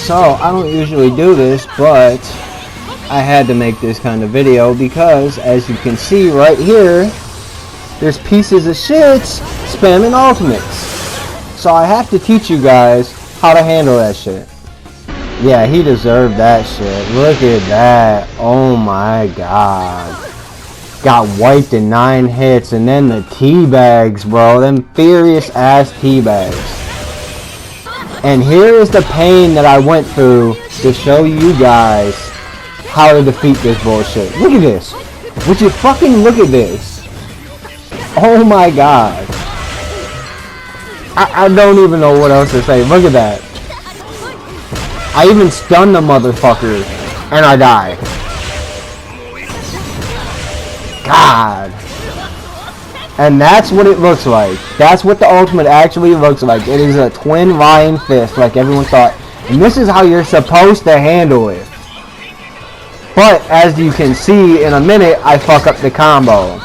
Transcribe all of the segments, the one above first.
So, I don't usually do this, but I had to make this kind of video because, as you can see right here, there's pieces of shit spamming ultimates. So I have to teach you guys how to handle that shit. Yeah, he deserved that shit. Look at that. Oh my god. Got wiped in 9 hits, and then the teabags, bro. Them furious ass teabags. And here is the pain that I went through to show you guys how to defeat this bullshit. Look at this. Would you fucking look at this? Oh my god. I don't even know what else to say. Look at that. I even stunned the motherfucker and I die. God. And that's what it looks like. That's what the ultimate actually looks like. It is a twin lion fist like everyone thought. And this is how you're supposed to handle it. But as you can see in a minute, I fuck up the combo.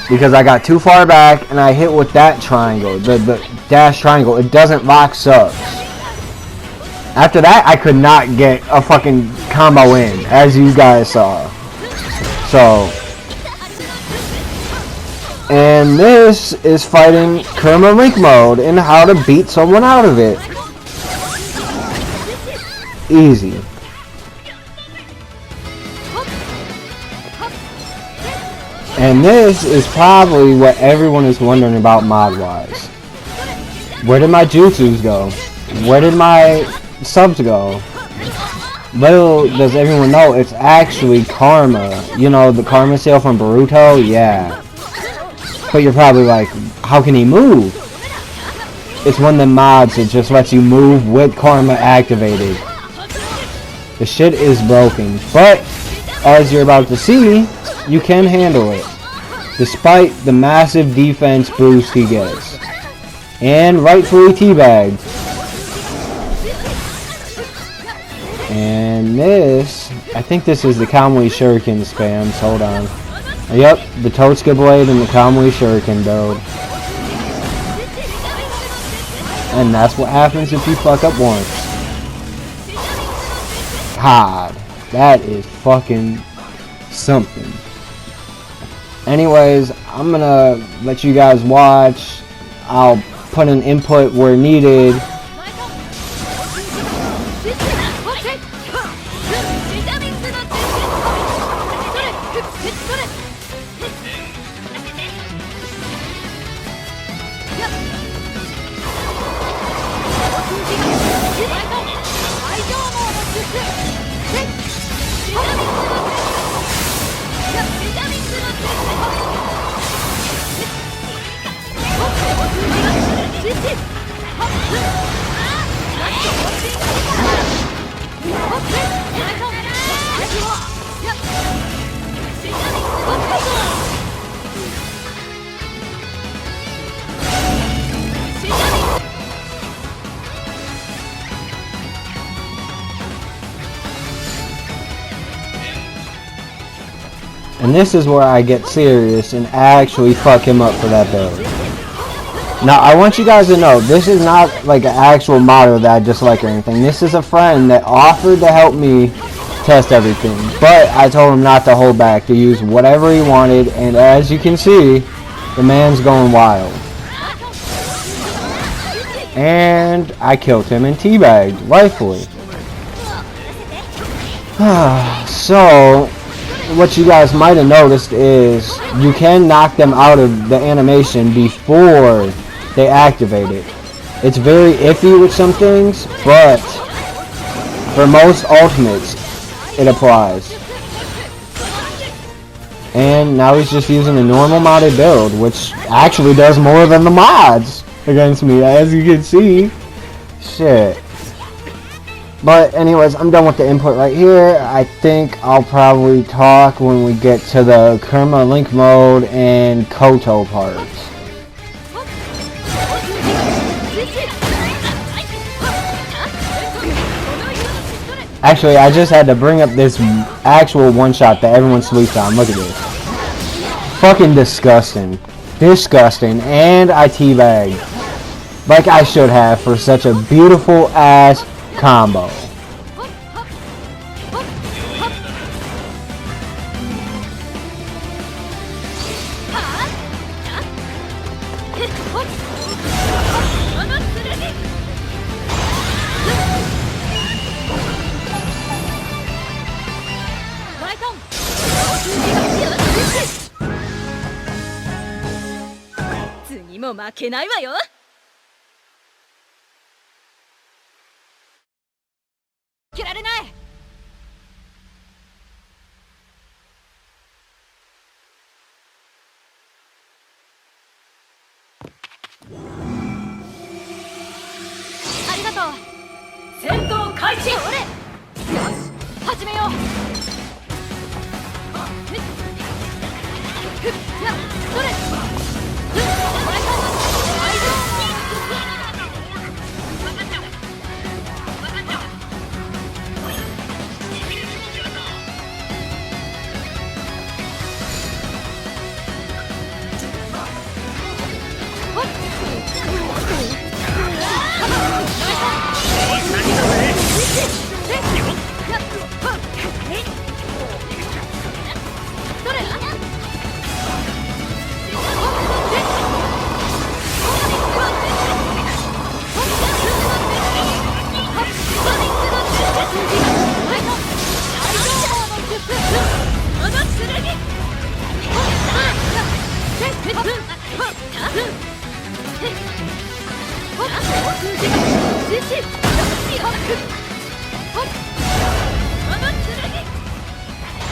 Because I got too far back and I hit with that triangle. The dash triangle. It doesn't lock subs. After that, I could not get a fucking combo in, as you guys saw. So, and this is fighting Kurama Link mode and how to beat someone out of it. Easy. And this is probably what everyone is wondering about mod-wise. Where did my jutsus go? Where did my subs go? Little does everyone know, it's actually karma. You know, the karma sale from Boruto? Yeah. But you're probably like, how can he move? It's one of the mods that just lets you move with karma activated. The shit is broken. But, as you're about to see, you can handle it. Despite the massive defense boost he gets. And rightfully teabagged. And this, I think this is the Kamui Shuriken spams. Hold on. Yep, the Totsuka Blade and the Kamui Shuriken build. And that's what happens if you fuck up once. God, that is fucking something. Anyways, I'm gonna let you guys watch. I'll put an input where needed. And this is where I get serious and actually fuck him up for that build. Now, I want you guys to know, this is not like an actual modder that I dislike or anything. This is a friend that offered to help me test everything. But I told him not to hold back, to use whatever he wanted. And as you can see, the man's going wild. And I killed him and teabagged, rightfully. So, what you guys might have noticed is you can knock them out of the animation before they activate it. It's very iffy with some things, but for most ultimates, it applies. And now he's just using a normal modded build, which actually does more than the mods against me, as you can see. Shit. But anyways, I'm done with the input right here. I think I'll probably talk when we get to the Kurama Link mode and Koto parts. Actually, I just had to bring up this actual one-shot that everyone sleeps on. Look at this. Fucking disgusting. Disgusting. And I teabagged. Like I should have for such a beautiful ass combo.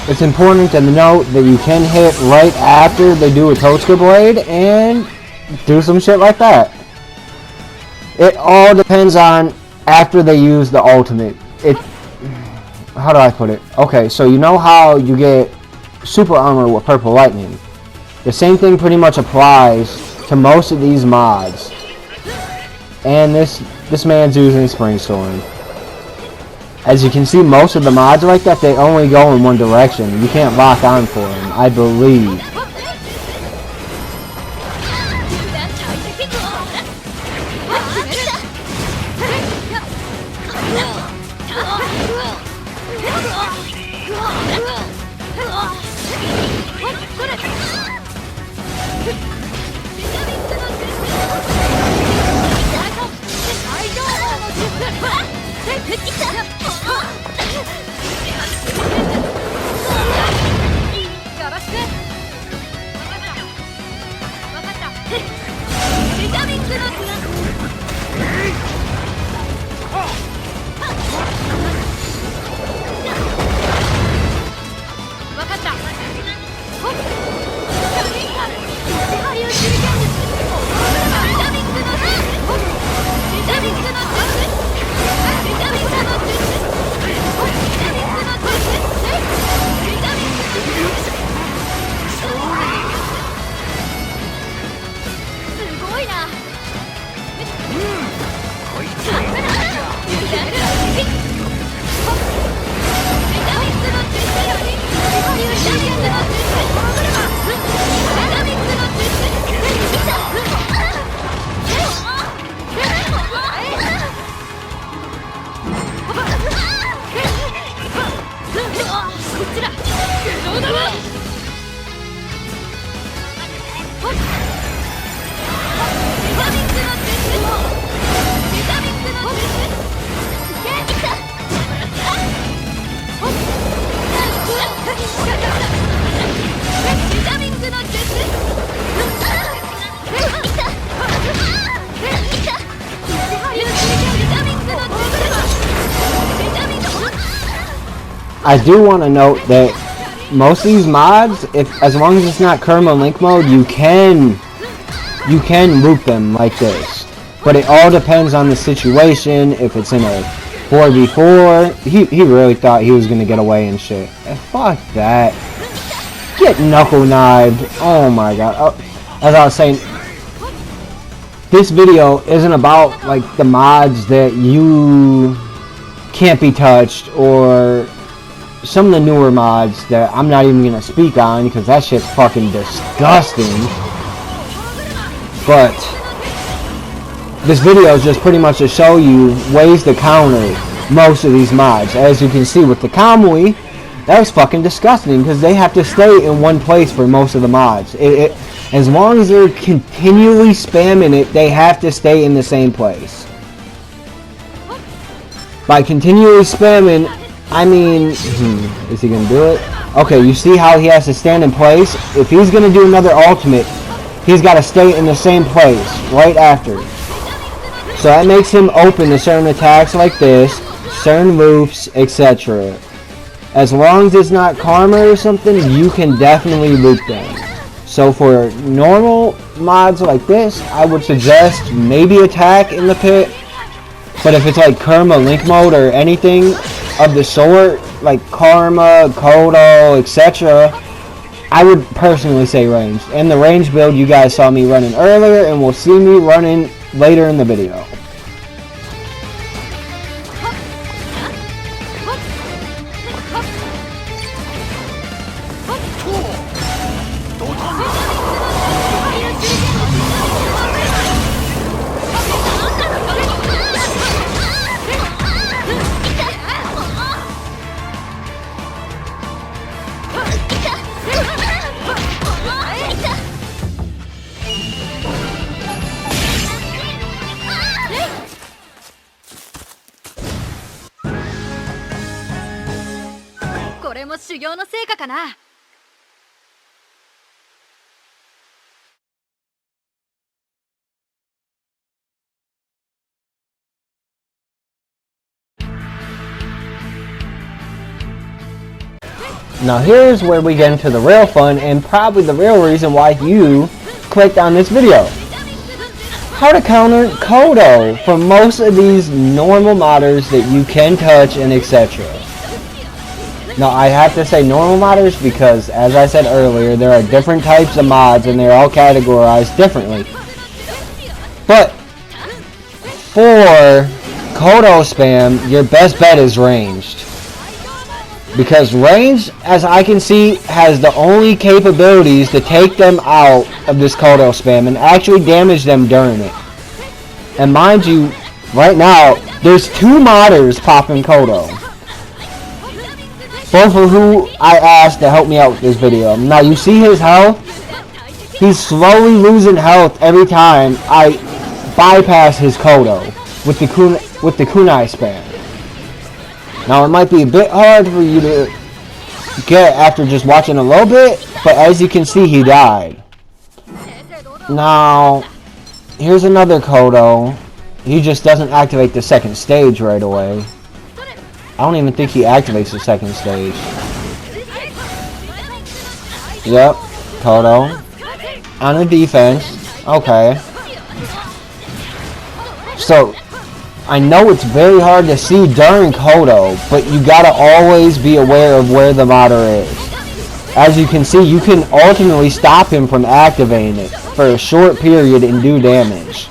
It's important to note that you can hit right after they do a Totsuka Blade and do some shit like that. It all depends on after they use the ultimate. How do I put it? Okay, so you know how you get super armor with purple lightning? The same thing pretty much applies to most of these mods. And this man's using Spring Storm. As you can see, most of the mods like that, they only go in one direction. You can't lock on for them, I believe. I do want to note that most of these mods, as long as it's not Kerma Link mode, you can loop them like this. But it all depends on the situation. If it's in a 4v4, he really thought he was gonna get away and shit. Fuck that. Get knuckle knifed. Oh my god. As I was saying, this video isn't about like the mods that you can't be touched, or some of the newer mods that I'm not even gonna speak on because that shit's fucking disgusting. But this video is just pretty much to show you ways to counter most of these mods. As you can see with the Kamui, that was fucking disgusting because they have to stay in one place for most of the mods. As long as they're continually spamming it, they have to stay in the same place. By continually spamming, I mean, is he gonna do it? Okay, you see how he has to stand in place? If he's gonna do another ultimate, he's gotta stay in the same place right after. So that makes him open to certain attacks like this, certain moves, etc. As long as it's not karma or something, you can definitely loop them. So for normal mods like this, I would suggest maybe attack in the pit. But if it's like karma, link mode, or anything of the sort, like karma, Kodo, etc., I would personally say ranged. And the range build you guys saw me running earlier, and will see me running later in the video. Now here's where we get into the real fun and probably the real reason why you clicked on this video. How to counter Kodo for most of these normal modders that you can touch and etc. Now I have to say normal modders because, as I said earlier, there are different types of mods and they're all categorized differently. But for Kodo spam, your best bet is ranged. Because range, as I can see, has the only capabilities to take them out of this Kodo spam and actually damage them during it. And mind you, right now, there's 2 modders popping Kodo. Both of who I asked to help me out with this video. Now you see his health? He's slowly losing health every time I bypass his Kodo with the kunai spam. Now it might be a bit hard for you to get after just watching a little bit, but as you can see, he died. Now, here's another Kodo. He just doesn't activate the second stage right away. I don't even think he activates the second stage. Yep, Kodo. On the defense. Okay. So, I know it's very hard to see during Kodo, but you gotta always be aware of where the modder is. As you can see, you can ultimately stop him from activating it for a short period and do damage.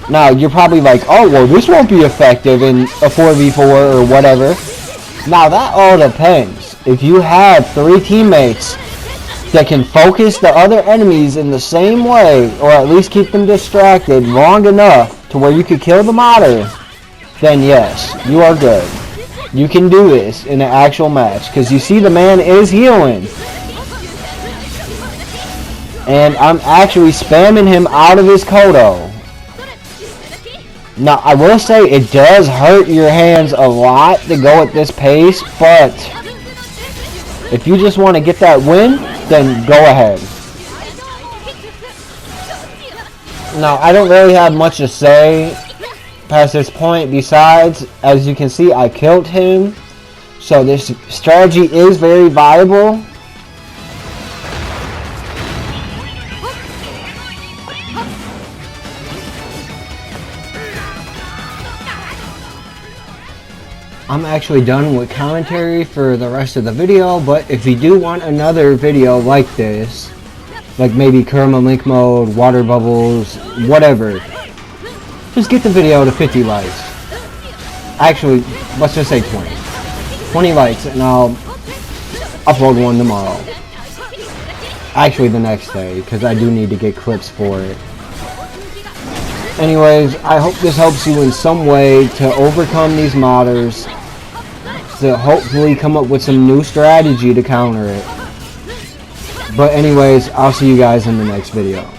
Now, you're probably like, oh, well, this won't be effective in a 4v4 or whatever. Now, that all depends. If you have 3 teammates that can focus the other enemies in the same way, or at least keep them distracted long enough to where you could kill the modder, then yes, you are good. You can do this in an actual match, because you see the man is healing. And I'm actually spamming him out of his Kodo. Now, I will say it does hurt your hands a lot to go at this pace, but if you just want to get that win, then go ahead. Now, I don't really have much to say past this point besides, as you can see, I killed him. So this strategy is very viable. I'm actually done with commentary for the rest of the video, but if you do want another video like this, like maybe Kurama Link Mode, Water Bubbles, whatever, just get the video to 50 likes. Actually, let's just say 20. 20 likes and I'll upload one tomorrow. Actually the next day, because I do need to get clips for it. Anyways, I hope this helps you in some way to overcome these modders, to hopefully come up with some new strategy to counter it. But anyways, I'll see you guys in the next video.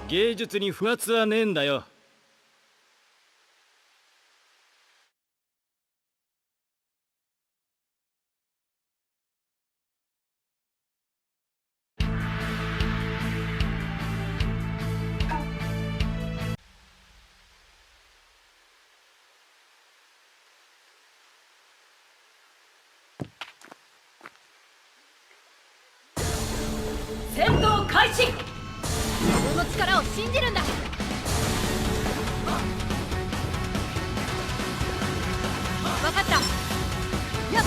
芸術に不発はねえんだよ。戦闘開始。その力を信じるんだ。分かった。やっ。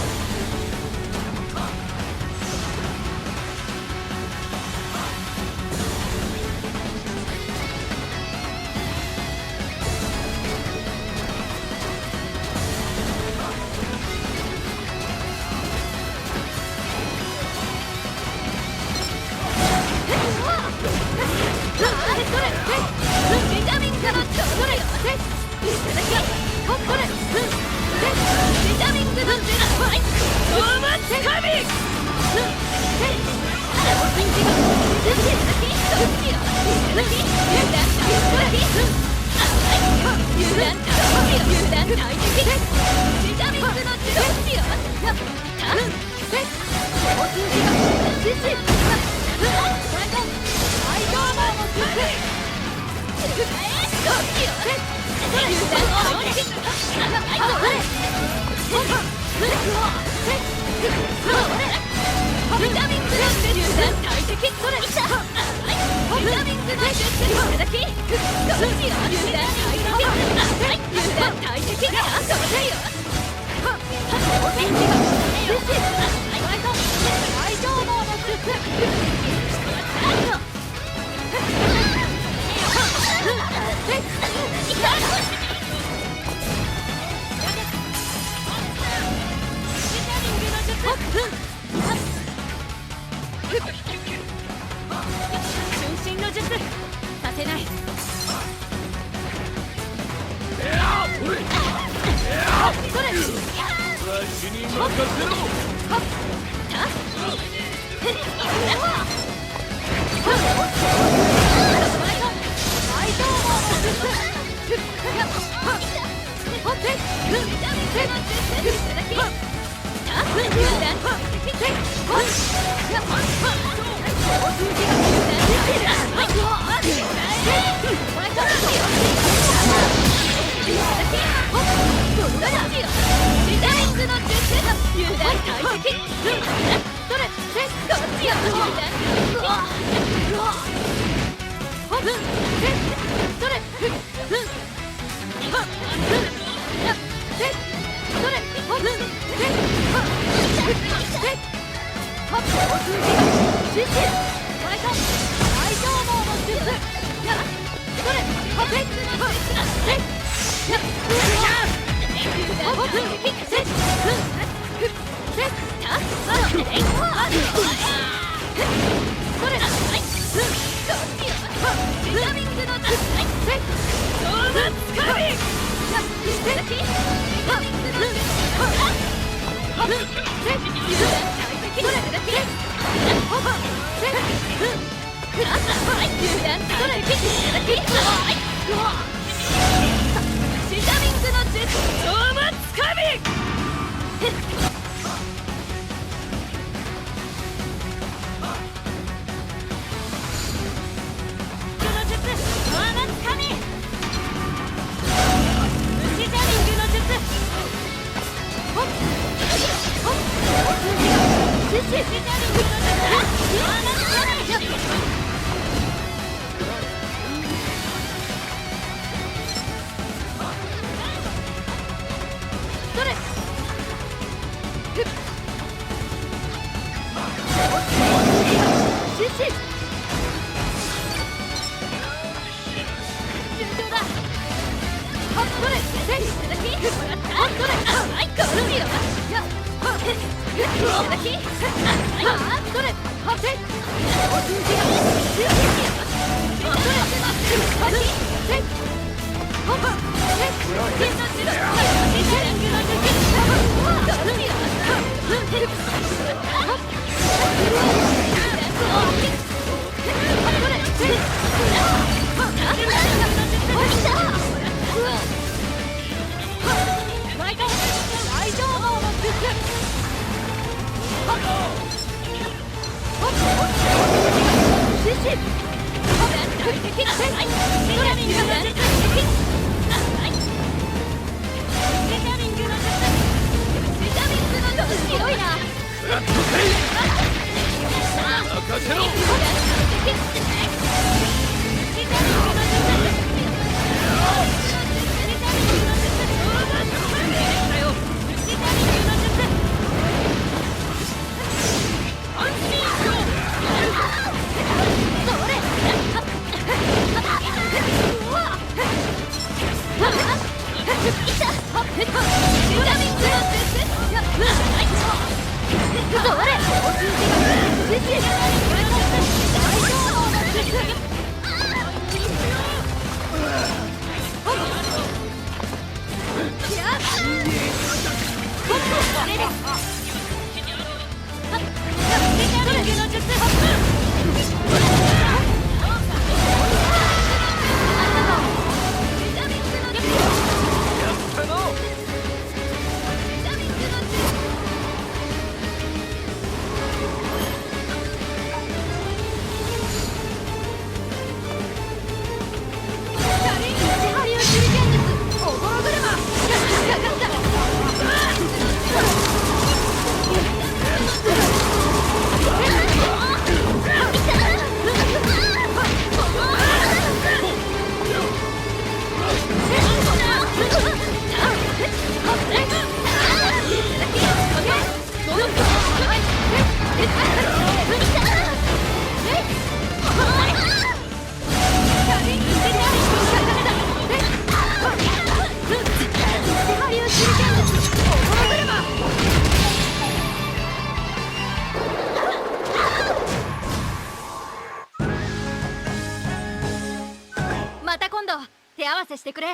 せしてくれ。